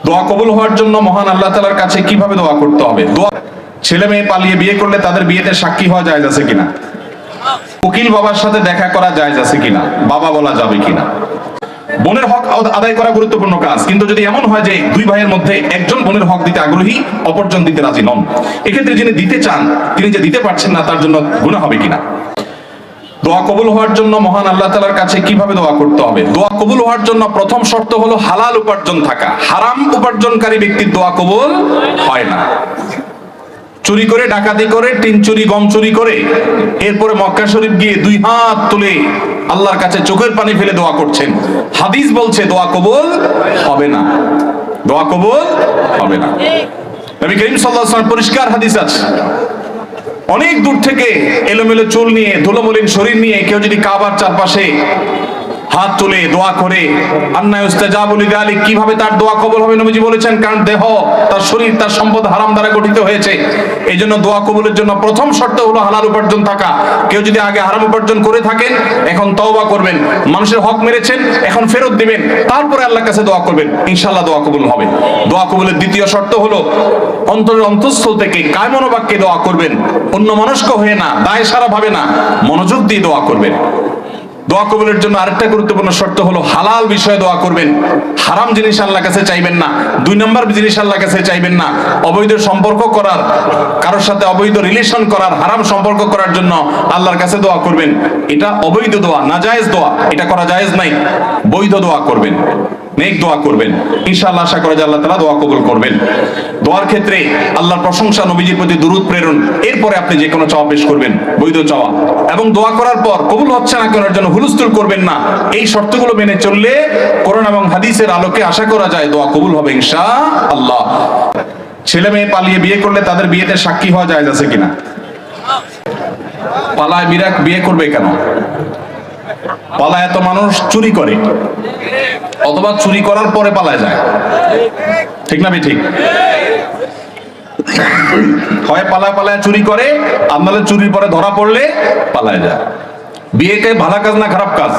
দোয়া কবুল হওয়ার জন্য মহান আল্লাহ তাআলার কাছে কিভাবে দোয়া করতে হবে? দোয়া, ছেলে মেয়ে পালিয়ে বিয়ে করলে তাদের বিয়েতে সাক্ষী হওয়া জায়েজ আছে কিনা? উকিল বাবার সাথে দেখা করা জায়েজ আছে কিনা? বাবা বলা যাবে কিনা? বোনের হক আদায় করা গুরুত্বপূর্ণ কাজ, কিন্তু যদি এমন হয় যে দুই ভাইয়ের মধ্যে একজন বোনের হক দিতে আগ্রহী, অপরজন দিতে রাজি নন, এক্ষেত্রে যিনি দিতে চান তিনি যে দিতে পারছেন না তার জন্য গুনাহ হবে কিনা? দোয়া কবুল হওয়ার জন্য মহান আল্লাহ তাআলার কাছে কিভাবে দোয়া করতে হবে? দোয়া কবুল হওয়ার জন্য প্রথম শর্ত হলো হালাল উপার্জন থাকা। হারাম উপার্জনকারী ব্যক্তির দোয়া কবুল হয় না। চুরি করে, ডাকাতি করে, টিন চুরি, গম চুরি করে এরপরে মক্কা শরীফ গিয়ে দুই হাত তুলে আল্লাহর কাছে চোখের পানি ফেলে দোয়া করছেন, হাদিস বলছে দোয়া কবুল হবে না। দোয়া কবুল হবে না। নবী করিম সাল্লাল্লাহু আলাইহি ওয়াসাল্লাম পরিষ্কার হাদিস আছে, অনেক দূর থেকে এলোমেলো চুল নিয়ে, ধুলোমলিন শরীর নিয়ে কেউ যদি কাবার চারপাশে হাত তুলে দোয়া করে, আন্না ইউস্তাজাবু লিযালিক, কিভাবে তার দোয়া কবুল হবে? নবীজি বলেছেন, কারণ দেহ, তার শরীর, তার সম্পদ হারাম দ্বারা গঠিত হয়েছে। এই জন্য দোয়া কবুলের জন্য প্রথম শর্ত হলো হালাল উপার্জন থাকা। কেউ যদি আগে হারাম উপার্জন করে থাকেন, এখন তওবা করবেন, মানুষের হক মেরেছেন, এখন ফেরত দিবেন, তারপরে আল্লাহর কাছে দোয়া করবেন, ইনশাআল্লাহ দোয়া কবুল হবে। দোয়া কবুলের দ্বিতীয় শর্ত হলো অন্তরের অন্তঃস্থল থেকে কায় মনোবাক্যে দোয়া করবেন, অন্য মনস্ক হয়ে না, দায় সারা ভাবে না, মনোযোগ দিয়ে দোয়া করবেন। দোয়া কবুলের জন্য আরেকটা গুরুত্বপূর্ণ শর্ত হলো হালাল বিষয়ে দোয়া করবেন। হারাম জিনিস আল্লাহর কাছে চাইবেন না, দুই নম্বর জিনিস আল্লাহর কাছে চাইবেন না। অবৈধ সম্পর্ক করার, কারোর সাথে অবৈধ রিলেশন করার, হারাম সম্পর্ক করার জন্য আল্লাহর কাছে দোয়া করবেন, এটা অবৈধ দোয়া, নাজায়েজ দোয়া, এটা করা জায়েজ নাই। বৈধ দোয়া করবেন, নেক দোয়া করবেন, ইনশাআল্লাহ আশা করা যায় আল্লাহ তাআলা দোয়া কবুল করবেন। দোয়ার ক্ষেত্রে আল্লাহর প্রশংসা, নবীজির প্রতি দুরূদ প্রেরণ, এরপরে আপনি যে কোনো চাওয়া পেশ করবেন, বৈধ চাওয়া। এবং দোয়া করার পর কবুল হচ্ছে না কেনার জন্য হুলস্থুল করবেন না। এই শর্তগুলো মেনে চললে কোরআন এবং হাদিসের আলোকে আশা করা যায় দোয়া কবুল হবে ইনশাআল্লাহ। ছেলে মেয়ে পালিয়ে বিয়ে করলে তাদের বিয়েতে সাক্ষী হওয়া জায়েজ আছে কিনা? পালায় বিয়ে করবে কেন? পালায় এত মানুষ চুরি করে, অথবা চুরি করার পরে পালায় যায়, ঠিক না? ঠিক, হয় পালায় চুরি করে, আপনাদের চুরির পরে ধরা পড়লে পালায় যায়। বিয়েকে ভালো কাজ না খারাপ কাজ?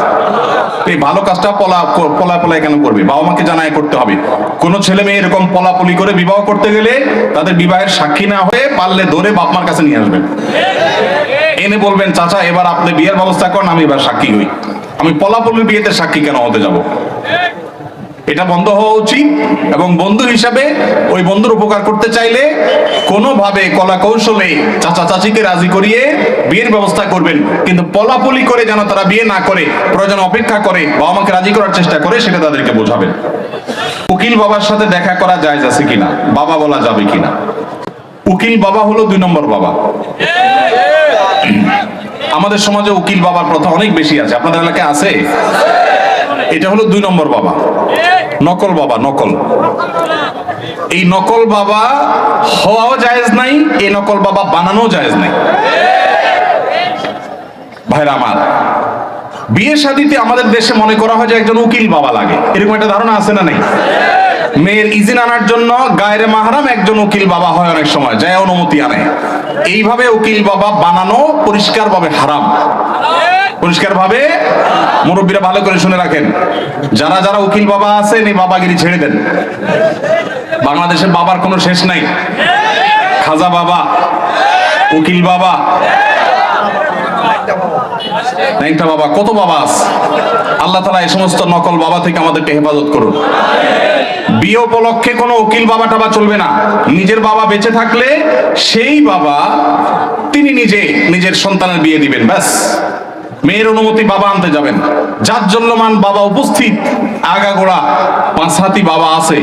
এই ভালো কাজটা পলায় কেন করবে? বাবা মাকে জানায় করতে হবে। কোন ছেলে মেয়ে এরকম পলাপলি করে বিবাহ করতে গেলে তাদের বিবাহের সাক্ষী না হয়ে পারলে ধরে বাপ মার কাছে নিয়ে আসবেন, এনে বলবেন, চাচা এবার আপনি বিয়ের ব্যবস্থা করেন, আমি এবার সাক্ষী হই। আমি পলাপলির বিয়েতে সাক্ষী কেন হতে যাব? এটা বন্ধ হওয়া উচিত। এবং বন্ধু হিসাবে ওই বন্ধুর উপকার করতে চাইলে কোনোভাবে কলা কৌশলে চাচা চাচিকে রাজি করিয়ে বিয়ের ব্যবস্থা করবেন, কিন্তু পলাপলি করে যেন তারা বিয়ে না করে, প্রয়োজন অপেক্ষা করে বাবা মাকে রাজি করার চেষ্টা করে, সেটা তাদেরকে বোঝাবেন। উকিল বাবার সাথে দেখা করা জায়েজ আছে কিনা? বাবা বলা যাবে কিনা? উকিল বাবা হলো দুই নম্বর বাবা। আমাদের সমাজে উকিল বাবার প্রথা অনেক বেশি আছে, আপনাদের এলাকায় আছে? এটা হলো দুই নম্বর বাবা, নকল বাবা। নকল, এই নকল বাবা হওয়াও জায়েজ নাই, এই নকল বাবা বানানো জায়েজ নাই। ভাইরা আমার, বিয়ে শাদীতে আমাদের দেশে মনে করা হয় যে একজন উকিল বাবা লাগে, এরকম একটা ধারণা আছে না? নেই? মেয়ের ইজিন আনার জন্য গায়রে মাহরাম একজন উকিল বাবা হয়, অনেক সময় যায় অনুমতি আনে। এইভাবে উকিল বাবা বানানো পরিষ্কারভাবে হারাম, পরিষ্কারভাবে। মুরব্বীরা ভালো করে শুনে রাখেন, যারা যারা উকিল বাবা আছেন এই বাবাগিরি ছেড়ে দেন। বাংলাদেশে বাবার কোনো শেষ নাই। খাজা বাবা, উকিল বাবা, ন্যাংটা বাবা, কত বাবা আছে। আল্লাহ তাআলা এই সমস্ত নকল বাবা থেকে আমাদেরকে হেফাজত করুন। বিয়ে উপলক্ষে কোনো উকিল বাবা টাবা চলবে না। নিজের বাবা বেঁচে থাকলে সেই বাবা তিনি নিজের সন্তানের বিয়ে দিবেন, ব্যাস। মেয়ের অনুমতি বাবা আনতে যাবেন। জাজ্জল্যমান বাবা উপস্থিত, আগাগোড়া পাঁচ হাতি বাবা আছে,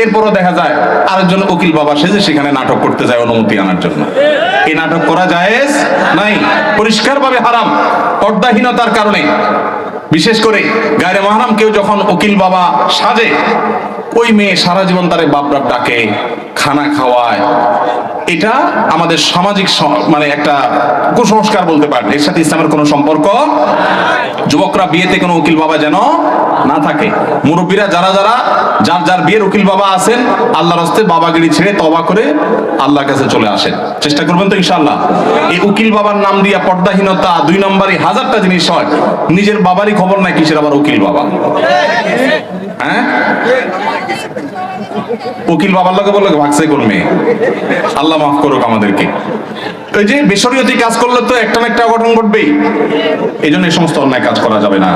এরপরও দেখা যায় আরেকজন উকিল বাবা সেজে সেখানে নাটক করতে যায় অনুমতি আনার জন্য। এই নাটক করা জায়েজ নাই, পরিষ্কারভাবে হারাম। পর্দাহীনতার কারণে, বিশেষ করে গায়রে মাহরাম কেউ যখন উকিল বাবা সাজে, ওই মেয়ে সারা জীবন তারে বাপ বাপ ডাকে, খানা খাওয়ায়। এটা আমাদের সামাজিক মানে একটা কুসংস্কার বলতে পারেন, এর সাথে ইসলামের কোনো সম্পর্ক। যুবকরা বিয়েতে কোনো উকিল বাবা যেন না থাকে। মুরব্বীরা যারা যার বিয়ের উকিল বাবা আছেন, আল্লাহর রাস্তায় বাবাগিরি ছেড়ে তওবা করে আল্লাহর কাছে চলে আসেন, চেষ্টা করবেন তো ইনশাআল্লাহ। এই উকিল বাবার নাম দিয়া পর্দাহীনতা, দুই নম্বরই হাজারটা জিনিস হয়। নিজের বাবারই খবর নাই, কিসের আবার উকিল বাবা। হ্যাঁ, উকিল বাবার লোকে বললো ভাগছে কোন মেয়ে, আল্লাহ মাফ করুক আমাদেরকে। ওই যে বেশরিয়তি কাজ করলে তো একটা না একটা অঘটন ঘটবেই, এই জন্য এই সমস্ত অন্যায় কাজ করা যাবে না।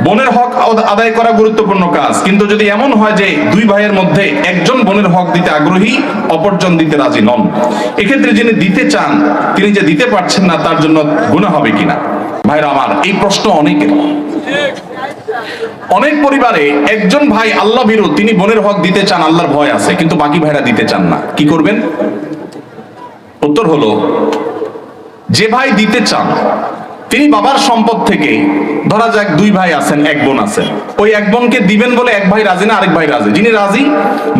বোনের হক আদায় করা গুরুত্বপূর্ণ কাজ, কিন্তু যদি এমন হয় যে দুই ভাইয়ের মধ্যে একজন বোনের হক দিতে আগ্রহী, অপরজন দিতে রাজি নন, এক্ষেত্রে যিনি দিতে চান তিনি যে দিতে পারছেন না তার জন্য গুনাহ হবে কিনা? ভাইরা আমার, এই প্রশ্ন অনেকের। অনেক পরিবারে একজন ভাই আল্লাহ ভীরু, তিনি বোনের হক দিতে চান, আল্লাহর ভয় আছে, কিন্তু বাকি ভাইরা দিতে চান না। কি করবেন? উত্তর হলো, যে ভাই দিতে চান তিনি বাবার সম্পদ থেকে, ধরা যাক দুই ভাই আছেন, এক বোন আছেন, ওই এক বোনকে দিবেন বলে এক ভাই রাজি না, আরেক ভাই রাজি। যিনি রাজি,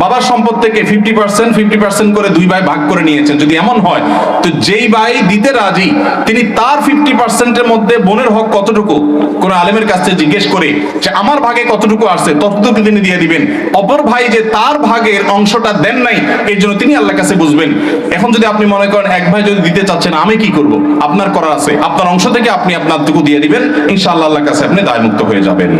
বাবার সম্পদ থেকে 50% করে দুই ভাই ভাগ করে নিয়েছেন। যদি এমন হয়, তো যেই ভাই দিতে রাজি তিনি তার 50%-এর মধ্যে বোনের হক কতটুকু কোন আলেমের কাছে জিজ্ঞেস করে যে আমার ভাগে কতটুকু আসছে ততটুকু তিনি দিয়ে দিবেন। অপর ভাই যে তার ভাগের অংশটা দেন নাই, এর জন্য তিনি আল্লাহর কাছে বুঝবেন। এখন যদি আপনি মনে করেন এক ভাই যদি দিতে চাচ্ছেন, আমি কি করব? আপনার করার আছে, আপনার অংশ থেকে আপনি আপনারটুকু দিয়ে দিবেন, ইনশাআল্লাহ আল্লাহর কাছে আপনি দায়মুক্ত হয়ে যাবেন।